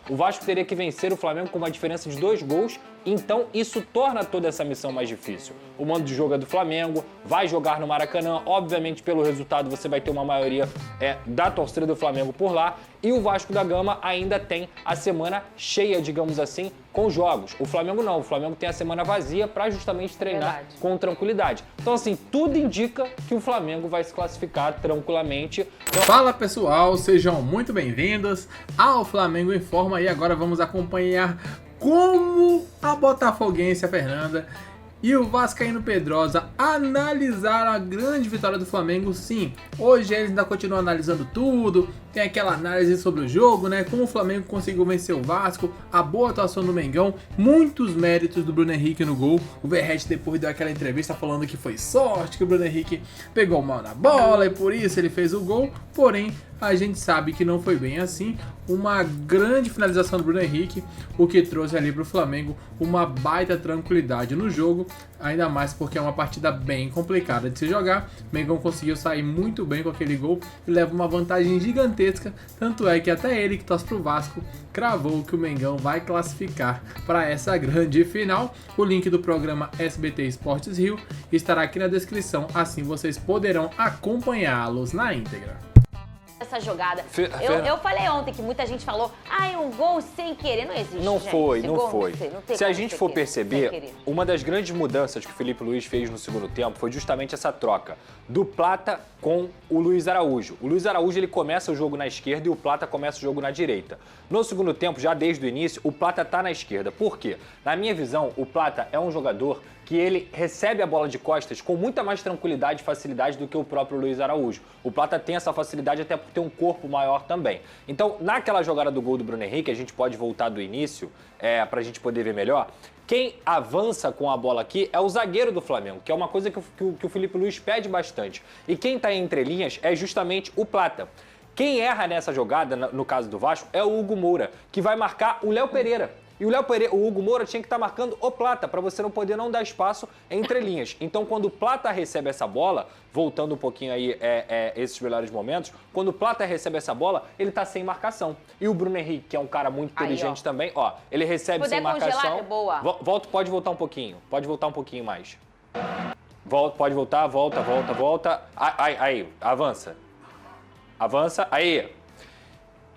O Vasco teria que vencer o Flamengo com uma diferença de 2 gols, então isso torna toda essa missão mais difícil. O mando de jogo é do Flamengo, vai jogar no Maracanã, obviamente pelo resultado você vai ter uma maioria da torcida do Flamengo por lá, e o Vasco da Gama ainda tem a semana cheia, digamos assim, com jogos. O Flamengo não, o Flamengo tem a semana vazia para justamente treinar com tranquilidade. Então assim, tudo indica que o Flamengo vai se classificar tranquilamente. Fala pessoal, sejam muito bem-vindos ao Flamengo Informa e agora vamos acompanhar como a botafoguense, a Fernanda, e o vascaíno Pedrosa analisaram a grande vitória do Flamengo. Sim, hoje eles ainda continuam analisando tudo, tem aquela análise sobre o jogo, né? Como o Flamengo conseguiu vencer o Vasco, a boa atuação do Mengão, muitos méritos do Bruno Henrique no gol. O Verratti depois deu aquela entrevista falando que foi sorte, que o Bruno Henrique pegou mal na bola e por isso ele fez o gol, porém a gente sabe que não foi bem assim. Uma grande finalização do Bruno Henrique, o que trouxe ali para o Flamengo uma baita tranquilidade no jogo, ainda mais porque é uma partida bem complicada de se jogar. O Mengão conseguiu sair muito bem com aquele gol e leva uma vantagem gigantesca, tanto é que até ele que torce pro Vasco cravou que o Mengão vai classificar para essa grande final. O link do programa SBT Esportes Rio estará aqui na descrição, assim vocês poderão acompanhá-los na íntegra. Essa jogada. Eu falei ontem que muita gente falou, um gol sem querer. Não existe, Não gente. foi. Não tem Se a como gente sem for querer, sem perceber, querer. uma das grandes mudanças que o Felipe Luiz fez no segundo tempo foi justamente essa troca do Plata com o Luiz Araújo. O Luiz Araújo ele começa o jogo na esquerda e o Plata começa o jogo na direita. No segundo tempo, já desde o início, o Plata tá na esquerda. Por quê? Na minha visão, o Plata é um jogador que ele recebe a bola de costas com muita mais tranquilidade e facilidade do que o próprio Luiz Araújo. O Plata tem essa facilidade até por ter um corpo maior também. Então, naquela jogada do gol do Bruno Henrique, a gente pode voltar do início para a gente poder ver melhor. Quem avança com a bola aqui é o zagueiro do Flamengo, que é uma coisa que o Felipe Luiz pede bastante. E quem está entre linhas é justamente o Plata. Quem erra nessa jogada, no caso do Vasco, é o Hugo Moura, que vai marcar o Léo Pereira. E o Hugo Moura tinha que estar marcando o Plata, para você não poder não dar espaço entre linhas. Então, quando o Plata recebe essa bola, voltando um pouquinho aí esses melhores momentos, quando o Plata recebe essa bola, ele tá sem marcação. E o Bruno Henrique, que é um cara muito inteligente também, ele recebe sem marcação. Congelar, é boa. Pode voltar um pouquinho. Pode voltar um pouquinho mais. Pode voltar, volta. Aí, avança. Avança, aí.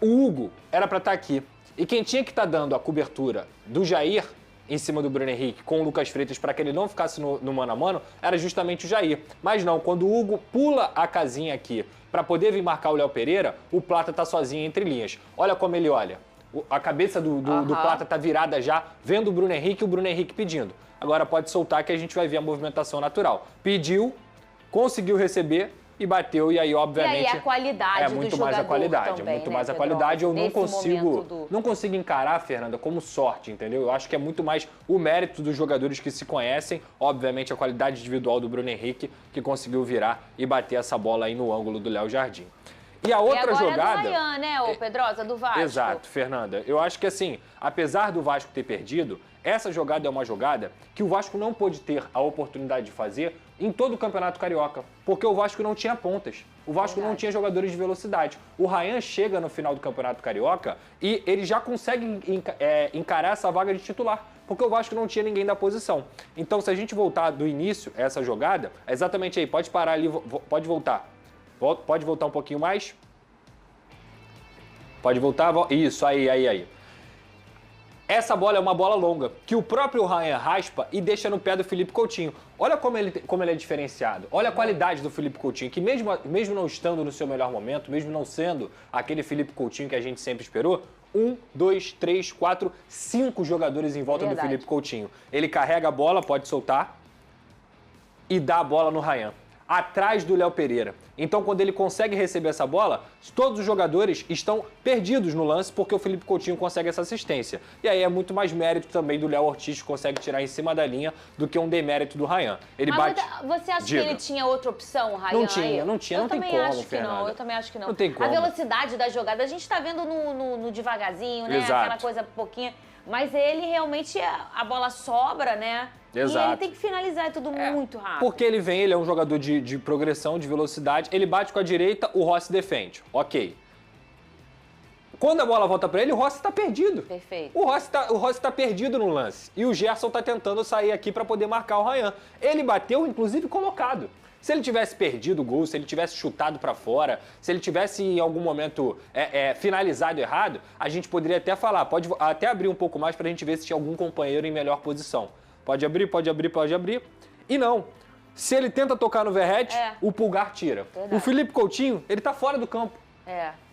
O Hugo era para estar aqui. E quem tinha que estar dando a cobertura do Jair em cima do Bruno Henrique com o Lucas Freitas para que ele não ficasse no mano a mano era justamente o Jair. Mas não, quando o Hugo pula a casinha aqui para poder vir marcar o Léo Pereira, o Plata tá sozinho entre linhas. Olha como ele olha. A cabeça do Plata tá virada já, vendo o Bruno Henrique e o Bruno Henrique pedindo. Agora pode soltar que a gente vai ver a movimentação natural. Pediu, conseguiu receber e bateu, e aí, obviamente, e aí a qualidade muito do mais a jogador qualidade, também, é muito né, mais a Pedro? qualidade. Eu Nesse não consigo encarar, Fernanda, como sorte, entendeu? Eu acho que é muito mais o mérito dos jogadores que se conhecem, obviamente a qualidade individual do Bruno Henrique, que conseguiu virar e bater essa bola aí no ângulo do Léo Jardim. E a outra agora jogada... é do Ryan, né, o Pedrosa, do Vasco? Exato, Fernanda. Eu acho que assim, apesar do Vasco ter perdido, essa jogada é uma jogada que o Vasco não pôde ter a oportunidade de fazer em todo o Campeonato Carioca, porque o Vasco não tinha pontas. O Vasco não tinha jogadores de velocidade. O Ryan chega no final do Campeonato Carioca e ele já consegue encarar essa vaga de titular, porque o Vasco não tinha ninguém da posição. Então, se a gente voltar do início, essa jogada, é exatamente aí, pode parar ali, pode voltar. Pode voltar um pouquinho mais. Pode voltar. Isso, aí. Essa bola é uma bola longa, que o próprio Ryan raspa e deixa no pé do Felipe Coutinho. Olha como ele é diferenciado. Olha a qualidade do Felipe Coutinho, que mesmo não estando no seu melhor momento, mesmo não sendo aquele Felipe Coutinho que a gente sempre esperou, 1, 2, 3, 4, 5 jogadores em volta do Felipe Coutinho. Ele carrega a bola, pode soltar, e dá a bola no Ryan, atrás do Léo Pereira. Então, quando ele consegue receber essa bola, todos os jogadores estão perdidos no lance porque o Felipe Coutinho consegue essa assistência. E aí é muito mais mérito também do Léo Ortiz, que consegue tirar em cima da linha, do que um demérito do Ryan. Ele bate... Você acha que ele tinha outra opção, o Ryan? Não tinha, não tem como, Fernanda. Eu também acho que não. Não tem como. A velocidade da jogada, a gente tá vendo no devagarzinho, né? Exato. Aquela coisa pouquinha. Mas ele realmente, a bola sobra, né? Exato. E ele tem que finalizar tudo muito rápido. Porque ele é um jogador de progressão, de velocidade. Ele bate com a direita, o Rossi defende. Ok. Quando a bola volta para ele, o Rossi tá perdido. Perfeito. O Rossi tá perdido no lance. E o Gerson tá tentando sair aqui para poder marcar o Ryan. Ele bateu, inclusive, colocado. Se ele tivesse perdido o gol, se ele tivesse chutado para fora, se ele tivesse em algum momento finalizado errado, a gente poderia até falar, pode até abrir um pouco mais pra gente ver se tinha algum companheiro em melhor posição. Pode abrir. E não. Se ele tenta tocar no Verratti, o Pulgar tira. Verdade. O Felipe Coutinho, ele tá fora do campo.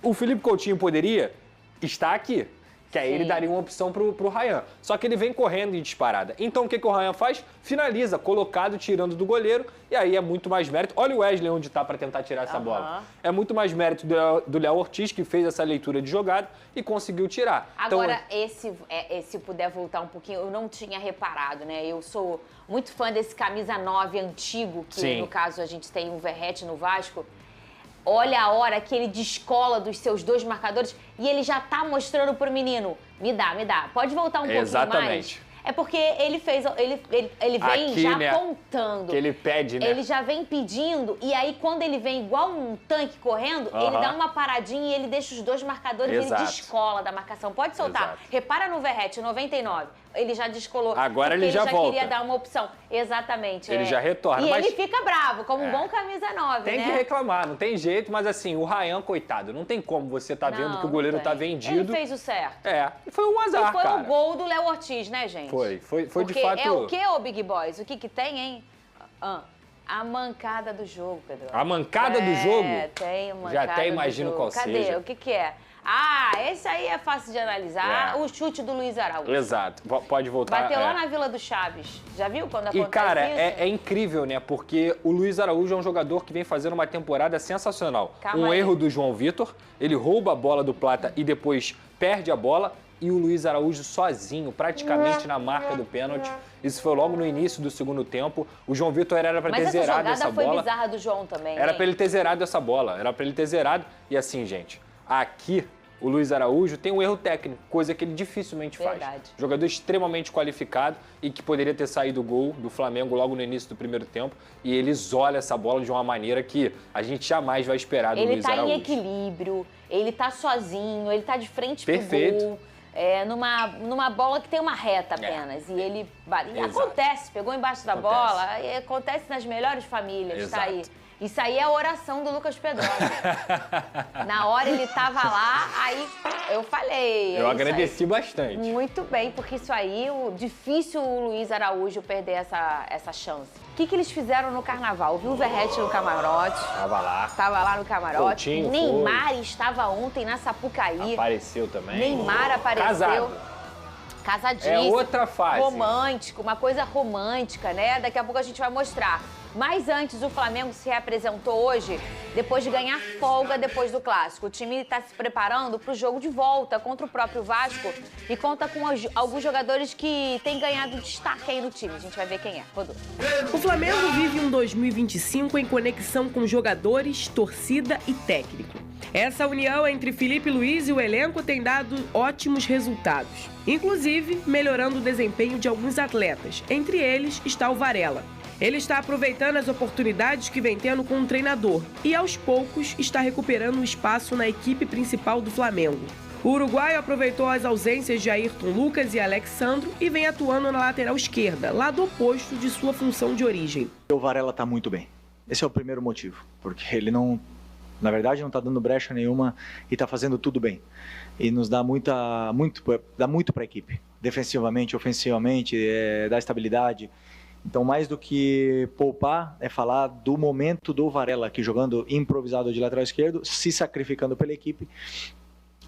O Felipe Coutinho poderia estar aqui, que aí ele daria uma opção pro Ryan. Só que ele vem correndo em disparada. Então o que o Ryan faz? Finaliza, colocado, tirando do goleiro, e aí é muito mais mérito. Olha o Wesley onde tá para tentar tirar essa bola. É muito mais mérito do Léo Ortiz, que fez essa leitura de jogada e conseguiu tirar. Agora, então, se puder voltar um pouquinho, eu não tinha reparado, né? Eu sou muito fã desse camisa 9 antigo, que no caso a gente tem um Verratti no Vasco. Olha a hora que ele descola dos seus 2 marcadores e ele já tá mostrando pro menino, me dá. Pode voltar um pouquinho mais? É porque ele vem aqui, já apontando. Que ele pede, né? Ele já vem pedindo e aí quando ele vem igual um tanque correndo, ele dá uma paradinha e ele deixa os 2 marcadores, ele descola da marcação. Pode soltar. Repara no Verratti, 99. Ele já descolou. Agora ele já volta. Queria dar uma opção. Exatamente. Ele já retorna. E ele fica bravo, como um bom camisa 9, Tem que reclamar, não tem jeito, mas assim, o Ryan, coitado, não tem como você tá vendo que o goleiro tá vendido. Ele fez o certo. E foi um azar, cara. E foi o gol do Léo Ortiz, né, gente? Foi porque de fato... é o quê, ô Big Boys? O que tem, hein? A mancada do jogo, Pedro. A mancada do jogo? Tem mancada. Já até imagino qual seja. Cadê? O que é? Esse aí é fácil de analisar. O chute do Luiz Araújo. Exato. Pode voltar. Bateu lá na Vila do Chaves. Já viu quando acontece isso? E, cara, é incrível, né? Porque o Luiz Araújo é um jogador que vem fazendo uma temporada sensacional. Erro do João Vitor, ele rouba a bola do Plata e depois perde a bola. E o Luiz Araújo sozinho, praticamente na marca do pênalti. Isso foi logo no início do segundo tempo. O João Vitor era para ter zerado essa bola. Mas essa jogada foi bizarra do João também, Era para ele ter zerado essa bola. Era para ele ter zerado. E assim, gente, aqui o Luiz Araújo tem um erro técnico, coisa que ele dificilmente faz. Jogador extremamente qualificado e que poderia ter saído o gol do Flamengo logo no início do primeiro tempo. E ele isola essa bola de uma maneira que a gente jamais vai esperar do Luiz Araújo. Ele tá em equilíbrio, ele tá sozinho, ele tá de frente pro gol. Numa bola que tem uma reta apenas. E ele... Acontece, pegou embaixo da bola, e acontece nas melhores famílias, tá aí. Isso aí é a oração do Lucas Pedrosa. Na hora ele tava lá, aí eu falei. Eu agradeci bastante. Muito bem, porque isso aí, difícil o Luiz Araújo perder essa chance. O que eles fizeram no Carnaval? Viu o Verratti no camarote? Tava lá no camarote. Coutinho Neymar estava ontem na Sapucaí. Apareceu também. Neymar apareceu. Casadíssimo. É outra fase. Romântico, uma coisa romântica, né? Daqui a pouco a gente vai mostrar. Mas antes, o Flamengo se reapresentou hoje, depois de ganhar folga depois do Clássico. O time está se preparando para o jogo de volta contra o próprio Vasco e conta com alguns jogadores que têm ganhado destaque aí no time. A gente vai ver quem é. Rodou. O Flamengo vive um 2025 em conexão com jogadores, torcida e técnico. Essa união entre Felipe Luiz e o elenco tem dado ótimos resultados, inclusive melhorando o desempenho de alguns atletas. Entre eles está o Varela. Ele está aproveitando as oportunidades que vem tendo com o treinador e, aos poucos, está recuperando o espaço na equipe principal do Flamengo. O uruguaio aproveitou as ausências de Ayrton Lucas e Alexandro e vem atuando na lateral esquerda, lado oposto de sua função de origem. O Varela está muito bem. Esse é o primeiro motivo, porque ele não, na verdade, não está dando brecha nenhuma e está fazendo tudo bem. E nos dá muito para a equipe, defensivamente, ofensivamente, dá estabilidade. Então, mais do que poupar, é falar do momento do Varela aqui, jogando improvisado de lateral esquerdo, se sacrificando pela equipe,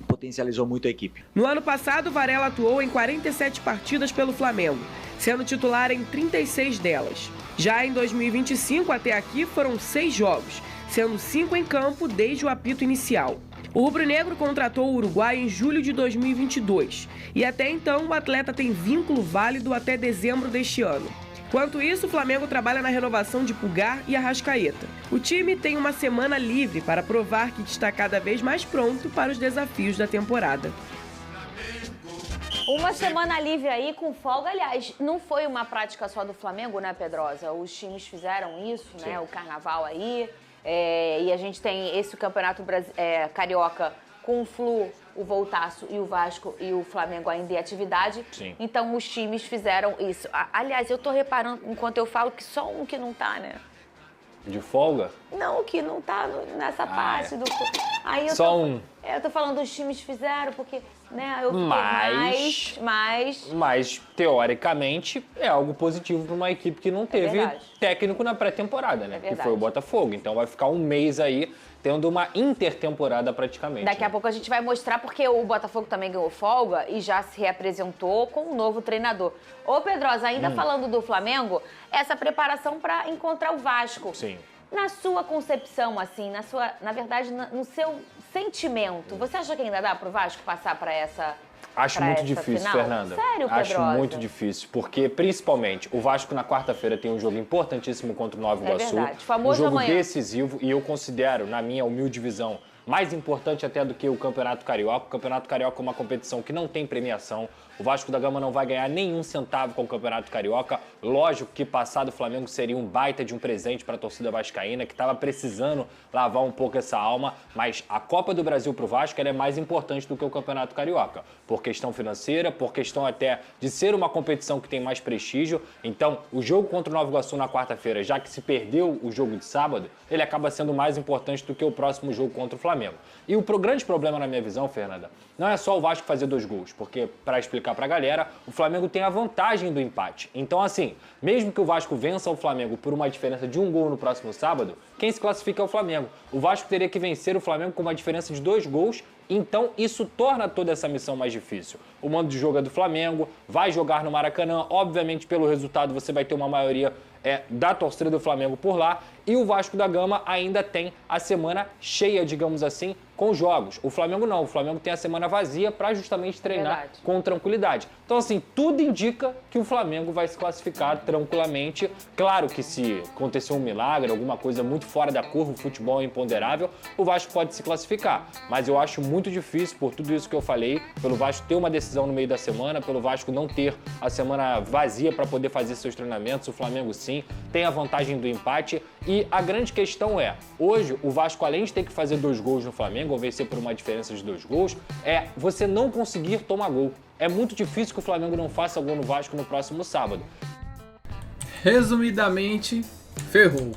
potencializou muito a equipe. No ano passado, Varela atuou em 47 partidas pelo Flamengo, sendo titular em 36 delas. Já em 2025, até aqui, foram 6 jogos, sendo 5 em campo desde o apito inicial. O rubro-negro contratou o uruguaio em julho de 2022 e até então o atleta tem vínculo válido até dezembro deste ano. Enquanto isso, o Flamengo trabalha na renovação de Pulgar e Arrascaeta. O time tem uma semana livre para provar que está cada vez mais pronto para os desafios da temporada. Uma semana livre aí com folga, aliás, não foi uma prática só do Flamengo, né, Pedrosa? Os times fizeram isso, né, o Carnaval aí, e a gente tem esse campeonato carioca com o Flu o Voltaço e o Vasco e o Flamengo ainda em atividade. Sim. Então os times fizeram isso. Aliás, eu tô reparando, enquanto eu falo, que só um que não tá, né? De folga? Não, que não tá nessa parte do... Aí eu Só um. Eu tô falando os times fizeram, porque, né, eu fiquei Mas, teoricamente, é algo positivo para uma equipe que não teve técnico na pré-temporada, né? Que foi o Botafogo. Então vai ficar um mês aí tendo uma intertemporada praticamente. Daqui a pouco a gente vai mostrar, porque o Botafogo também ganhou folga e já se reapresentou com um novo treinador. Ô, Pedrosa, ainda falando do Flamengo, essa preparação para encontrar o Vasco. Sim. Na sua concepção, assim, na verdade, no seu sentimento, você acha que ainda dá pro Vasco passar para essa Acho muito difícil, final? Fernanda. Sério, Pedrosa? Acho muito difícil, porque principalmente o Vasco na quarta-feira tem um jogo importantíssimo contra o Nova Iguaçu. Verdade. Famoso um jogo amanhã. decisivo e eu considero, na minha humilde visão, mais importante até do que o Campeonato Carioca. O Campeonato Carioca é uma competição que não tem premiação. O Vasco da Gama não vai ganhar nenhum centavo com o Campeonato Carioca. Lógico que passado o Flamengo seria um baita de um presente para a torcida vascaína, que estava precisando lavar um pouco essa alma, mas a Copa do Brasil para o Vasco ela é mais importante do que o Campeonato Carioca, por questão financeira, por questão até de ser uma competição que tem mais prestígio. Então, o jogo contra o Nova Iguaçu na quarta-feira, já que se perdeu o jogo de sábado, ele acaba sendo mais importante do que o próximo jogo contra o Flamengo. E o grande problema, na minha visão, Fernanda, não é só o Vasco fazer 2 gols, porque, para explicar pra galera, o Flamengo tem a vantagem do empate. Então, assim, mesmo que o Vasco vença o Flamengo por uma diferença de 1 gol no próximo sábado, quem se classifica é o Flamengo. O Vasco teria que vencer o Flamengo com uma diferença de 2 gols, então isso torna toda essa missão mais difícil. O mando de jogo é do Flamengo, vai jogar no Maracanã, obviamente pelo resultado você vai ter uma maioria da torcida do Flamengo por lá, e o Vasco da Gama ainda tem a semana cheia, digamos assim, com jogos. O Flamengo não, o Flamengo tem a semana vazia para justamente treinar com tranquilidade. Então, assim, tudo indica que o Flamengo vai se classificar tranquilamente. Claro que se acontecer um milagre, alguma coisa muito fora da curva, o futebol é imponderável, o Vasco pode se classificar. Mas eu acho muito difícil, por tudo isso que eu falei, pelo Vasco ter uma decisão no meio da semana, pelo Vasco não ter a semana vazia para poder fazer seus treinamentos. O Flamengo sim tem a vantagem do empate. E a grande questão é, hoje o Vasco, além de ter que fazer 2 gols no Flamengo, ou vencer por uma diferença de 2 gols, é você não conseguir tomar gol. É muito difícil que o Flamengo não faça gol no Vasco no próximo sábado. Resumidamente, ferrou.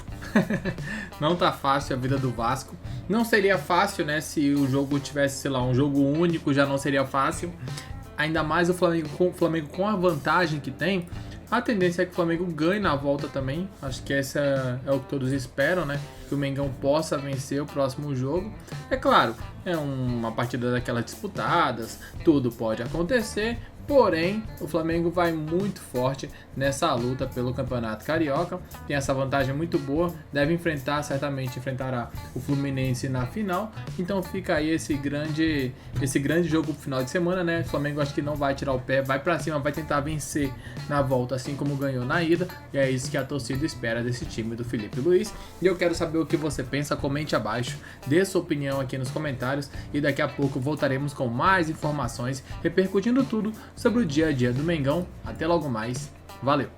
Não tá fácil a vida do Vasco. Não seria fácil, né, se o jogo tivesse, sei lá, um jogo único, já não seria fácil. Ainda mais o Flamengo com a vantagem que tem. A tendência é que o Flamengo ganhe na volta também. Acho que essa é o que todos esperam, né? Que o Mengão possa vencer o próximo jogo. É claro, é uma partida daquelas disputadas, tudo pode acontecer. Porém, o Flamengo vai muito forte nessa luta pelo Campeonato Carioca. Tem essa vantagem muito boa. Deve certamente enfrentará o Fluminense na final. Então fica aí esse grande jogo pro final de semana, né? O Flamengo acho que não vai tirar o pé, vai pra cima, vai tentar vencer na volta, assim como ganhou na ida. E é isso que a torcida espera desse time do Filipe Luiz. E eu quero saber o que você pensa, comente abaixo, dê sua opinião aqui nos comentários. E daqui a pouco voltaremos com mais informações, repercutindo tudo sobre o dia a dia do Mengão. Até logo mais. Valeu!